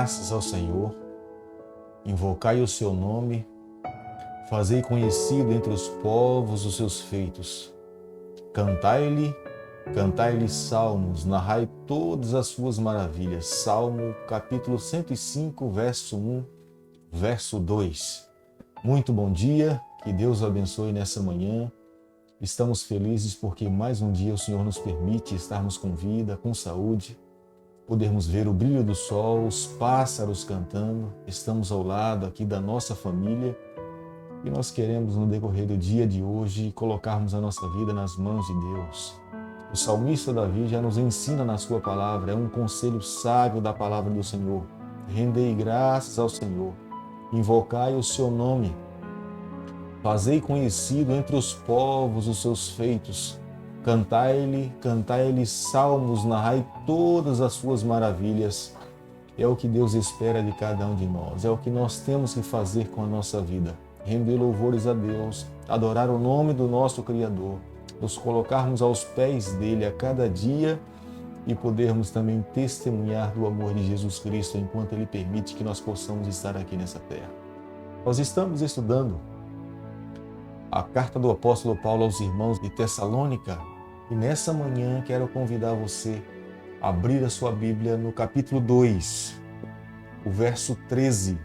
graças ao Senhor, invocai o seu nome, fazei conhecido entre os povos os seus feitos. Cantai-lhe salmos, narrai todas as suas maravilhas. Salmo capítulo 105, verso 1, verso 2. Muito bom dia, que Deus abençoe nessa manhã. Estamos felizes porque mais um dia o Senhor nos permite estarmos com vida, com saúde, podermos ver o brilho do sol, os pássaros cantando. Estamos ao lado aqui da nossa família e nós queremos no decorrer do dia de hoje colocarmos a nossa vida nas mãos de Deus. O salmista Davi já nos ensina na sua palavra, é um conselho sábio da palavra do Senhor. Rendei graças ao Senhor, invocai o seu nome, fazei conhecido entre os povos os seus feitos. Cantai-lhe salmos, narrai todas as suas maravilhas. É o que Deus espera de cada um de nós, é o que nós temos que fazer com a nossa vida. Render louvores a Deus, adorar o nome do nosso Criador, nos colocarmos aos pés dele a cada dia e podermos também testemunhar do amor de Jesus Cristo enquanto ele permite que nós possamos estar aqui nessa terra. Nós estamos estudando a carta do apóstolo Paulo aos irmãos de Tessalônica e nessa manhã quero convidar você a abrir a sua Bíblia no capítulo 2, o verso 13.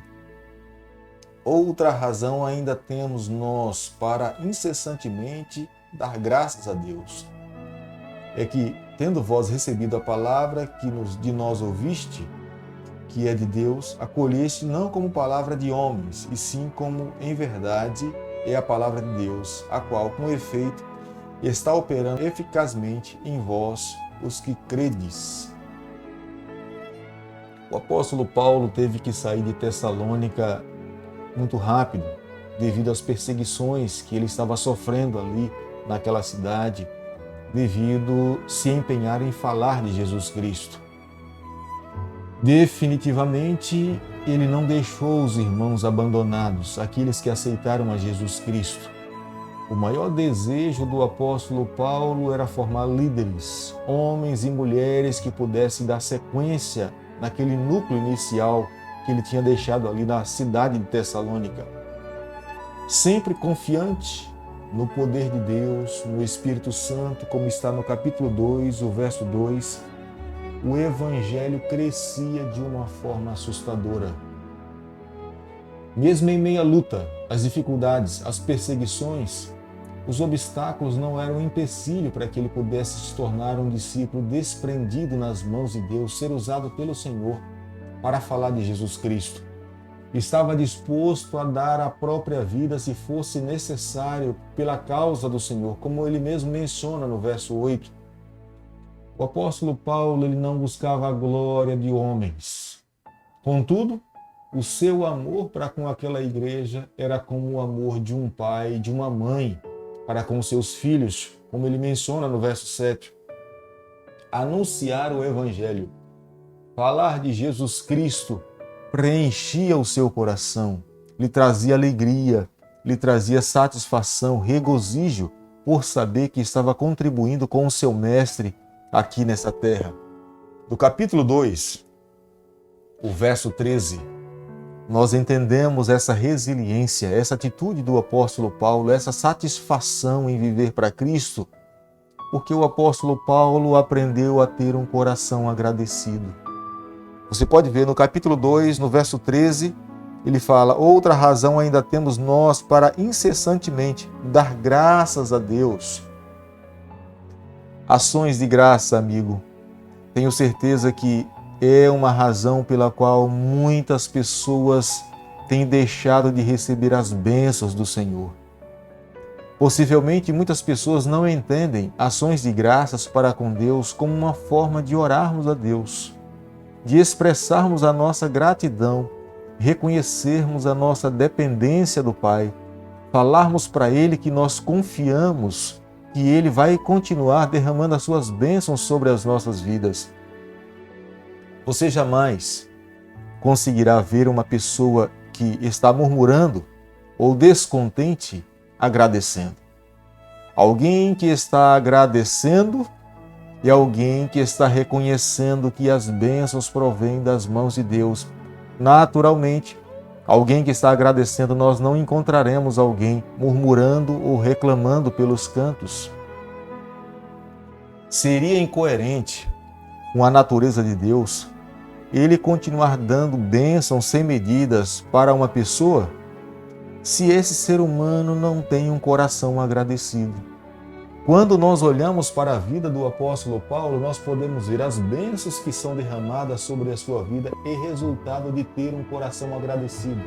Outra razão ainda temos nós para incessantemente dar graças a Deus. É que, tendo vós recebido a palavra que de nós ouviste, que é de Deus, acolheste não como palavra de homens, e sim como, em verdade, é a palavra de Deus, a qual, com efeito, está operando eficazmente em vós, os que credes. O apóstolo Paulo teve que sair de Tessalônica muito rápido, devido às perseguições que ele estava sofrendo ali naquela cidade, devido se empenhar em falar de Jesus Cristo. Definitivamente, ele não deixou os irmãos abandonados, aqueles que aceitaram a Jesus Cristo. O maior desejo do apóstolo Paulo era formar líderes, homens e mulheres que pudessem dar sequência naquele núcleo inicial que ele tinha deixado ali na cidade de Tessalônica. Sempre confiante no poder de Deus, no Espírito Santo, como está no capítulo 2, o verso 2, o evangelho crescia de uma forma assustadora. Mesmo em meio à luta, as dificuldades, as perseguições, os obstáculos não eram um empecilho para que ele pudesse se tornar um discípulo desprendido nas mãos de Deus, ser usado pelo Senhor para falar de Jesus Cristo. Estava disposto a dar a própria vida se fosse necessário pela causa do Senhor, como ele mesmo menciona no verso 8. O apóstolo Paulo ele não buscava a glória de homens. Contudo, o seu amor para com aquela igreja era como o amor de um pai, de uma mãe, para com seus filhos, como ele menciona no verso 7. Anunciar o evangelho, falar de Jesus Cristo, preenchia o seu coração, lhe trazia alegria, lhe trazia satisfação, regozijo, por saber que estava contribuindo com o seu mestre aqui nessa terra. Do capítulo 2, o verso 13, nós entendemos essa resiliência, essa atitude do apóstolo Paulo, essa satisfação em viver para Cristo, porque o apóstolo Paulo aprendeu a ter um coração agradecido. Você pode ver no capítulo 2, no verso 13, ele fala: outra razão ainda temos nós para incessantemente dar graças a Deus. Ações de graça, amigo. Tenho certeza que é uma razão pela qual muitas pessoas têm deixado de receber as bênçãos do Senhor. Possivelmente muitas pessoas não entendem ações de graças para com Deus como uma forma de orarmos a Deus, de expressarmos a nossa gratidão, reconhecermos a nossa dependência do Pai, falarmos para Ele que nós confiamos que Ele vai continuar derramando as suas bênçãos sobre as nossas vidas. Você jamais conseguirá ver uma pessoa que está murmurando ou descontente agradecendo. Alguém que está agradecendo e alguém que está reconhecendo que as bênçãos provêm das mãos de Deus Naturalmente, alguém que está agradecendo, nós não encontraremos alguém murmurando ou reclamando pelos cantos. Seria incoerente com a natureza de Deus Ele continuar dando bênçãos sem medidas para uma pessoa se esse ser humano não tem um coração agradecido. Quando nós olhamos para a vida do apóstolo Paulo, nós podemos ver as bênçãos que são derramadas sobre a sua vida e resultado de ter um coração agradecido.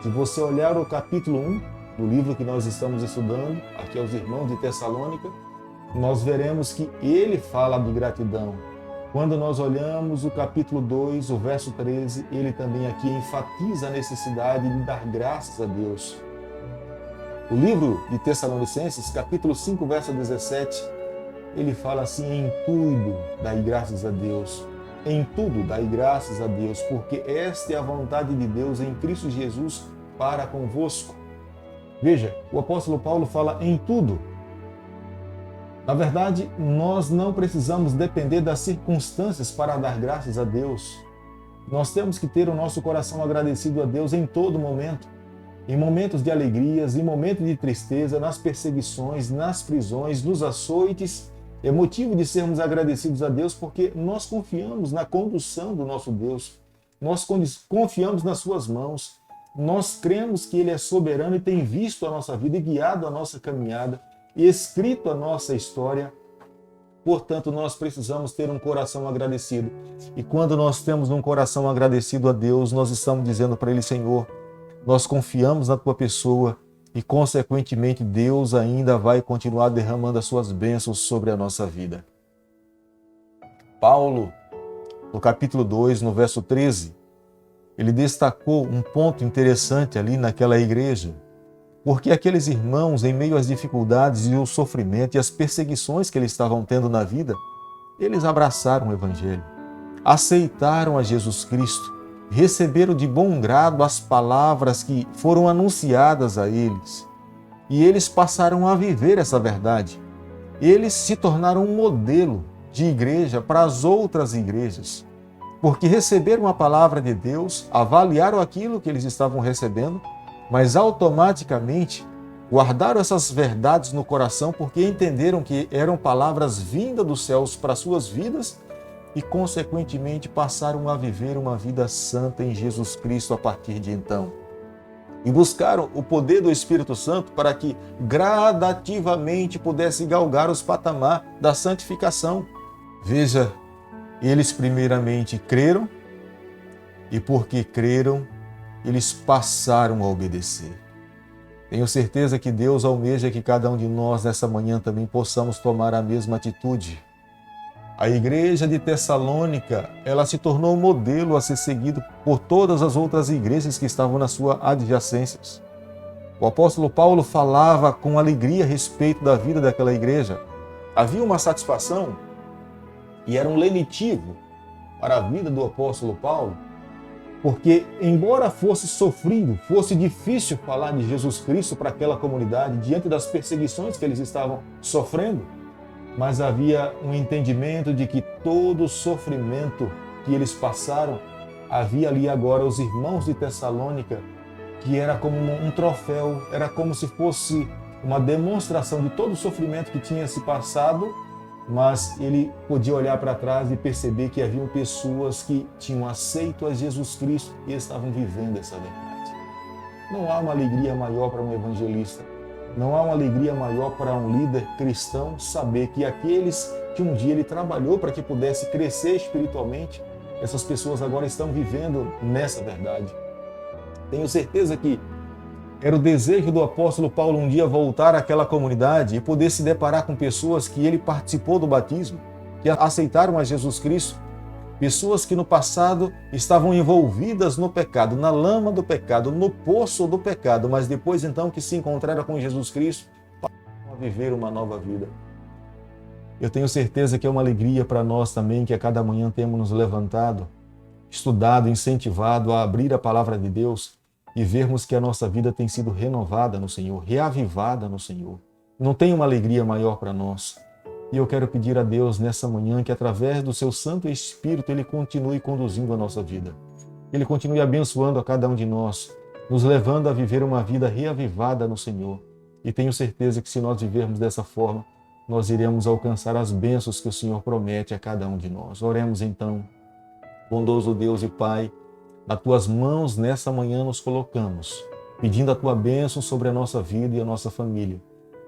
Se você olhar o capítulo 1 do livro que nós estamos estudando, aqui aos irmãos de Tessalônica, nós veremos que ele fala de gratidão. Quando nós olhamos o capítulo 2, o verso 13, ele também aqui enfatiza a necessidade de dar graças a Deus. O livro de Tessalonicenses, capítulo 5, verso 17, ele fala assim: em tudo dai graças a Deus. Em tudo dai graças a Deus, porque esta é a vontade de Deus em Cristo Jesus para convosco. Veja, o apóstolo Paulo fala em tudo. Na verdade, nós não precisamos depender das circunstâncias para dar graças a Deus. Nós temos que ter o nosso coração agradecido a Deus em todo momento. Em momentos de alegrias, em momentos de tristeza, nas perseguições, nas prisões, nos açoites. É motivo de sermos agradecidos a Deus porque nós confiamos na condução do nosso Deus. Nós confiamos nas suas mãos. Nós cremos que Ele é soberano e tem visto a nossa vida e guiado a nossa caminhada e escrito a nossa história. Portanto, nós precisamos ter um coração agradecido. E quando nós temos um coração agradecido a Deus, nós estamos dizendo para Ele: Senhor, nós confiamos na Tua pessoa e, consequentemente, Deus ainda vai continuar derramando as Suas bênçãos sobre a nossa vida. Paulo, no capítulo 2, no verso 13, ele destacou um ponto interessante ali naquela igreja, porque aqueles irmãos, em meio às dificuldades e o sofrimento e as perseguições que eles estavam tendo na vida, eles abraçaram o Evangelho, aceitaram a Jesus Cristo, receberam de bom grado as palavras que foram anunciadas a eles. E eles passaram a viver essa verdade. Eles se tornaram um modelo de igreja para as outras igrejas, porque receberam a palavra de Deus, avaliaram aquilo que eles estavam recebendo, mas automaticamente guardaram essas verdades no coração porque entenderam que eram palavras vindas dos céus para suas vidas e, consequentemente, passaram a viver uma vida santa em Jesus Cristo a partir de então. E buscaram o poder do Espírito Santo para que gradativamente pudesse galgar os patamares da santificação. Veja, eles primeiramente creram e, porque creram, eles passaram a obedecer. Tenho certeza que Deus almeja que cada um de nós nessa manhã também possamos tomar a mesma atitude. A igreja de Tessalônica, ela se tornou um modelo a ser seguido por todas as outras igrejas que estavam na sua adjacência. O apóstolo Paulo falava com alegria a respeito da vida daquela igreja. Havia uma satisfação e era um lenitivo para a vida do apóstolo Paulo, porque, embora fosse sofrido, fosse difícil falar de Jesus Cristo para aquela comunidade, diante das perseguições que eles estavam sofrendo, mas havia um entendimento de que todo o sofrimento que eles passaram, havia ali agora os irmãos de Tessalônica, que era como um troféu, era como se fosse uma demonstração de todo o sofrimento que tinha se passado, mas ele podia olhar para trás e perceber que haviam pessoas que tinham aceito a Jesus Cristo e estavam vivendo essa verdade. Não há uma alegria maior para um evangelista, não há uma alegria maior para um líder cristão saber que aqueles que um dia ele trabalhou para que pudesse crescer espiritualmente, essas pessoas agora estão vivendo nessa verdade. Tenho certeza que era o desejo do apóstolo Paulo um dia voltar àquela comunidade e poder se deparar com pessoas que ele participou do batismo, que aceitaram a Jesus Cristo, pessoas que no passado estavam envolvidas no pecado, na lama do pecado, no poço do pecado, mas depois então que se encontraram com Jesus Cristo, passaram a viver uma nova vida. Eu tenho certeza que é uma alegria para nós também que a cada manhã temos nos levantado, estudado, incentivado a abrir a palavra de Deus e vermos que a nossa vida tem sido renovada no Senhor, reavivada no Senhor. Não tem uma alegria maior para nós. E eu quero pedir a Deus nessa manhã que através do seu Santo Espírito Ele continue conduzindo a nossa vida. Que Ele continue abençoando a cada um de nós, nos levando a viver uma vida reavivada no Senhor. E tenho certeza que se nós vivermos dessa forma, nós iremos alcançar as bênçãos que o Senhor promete a cada um de nós. Oremos então. Bondoso Deus e Pai, nas Tuas mãos nessa manhã nos colocamos, pedindo a Tua bênção sobre a nossa vida e a nossa família.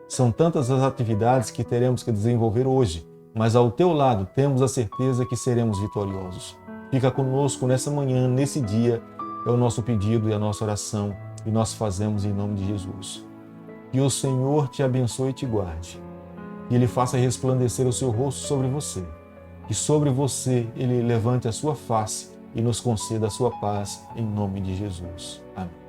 São tantas as atividades que teremos que desenvolver hoje, mas ao Teu lado temos a certeza que seremos vitoriosos. Fica conosco nessa manhã, nesse dia, é o nosso pedido e a nossa oração, e nós fazemos em nome de Jesus. Que o Senhor te abençoe e te guarde, que Ele faça resplandecer o seu rosto sobre você, que sobre você Ele levante a sua face e nos conceda a sua paz, em nome de Jesus. Amém.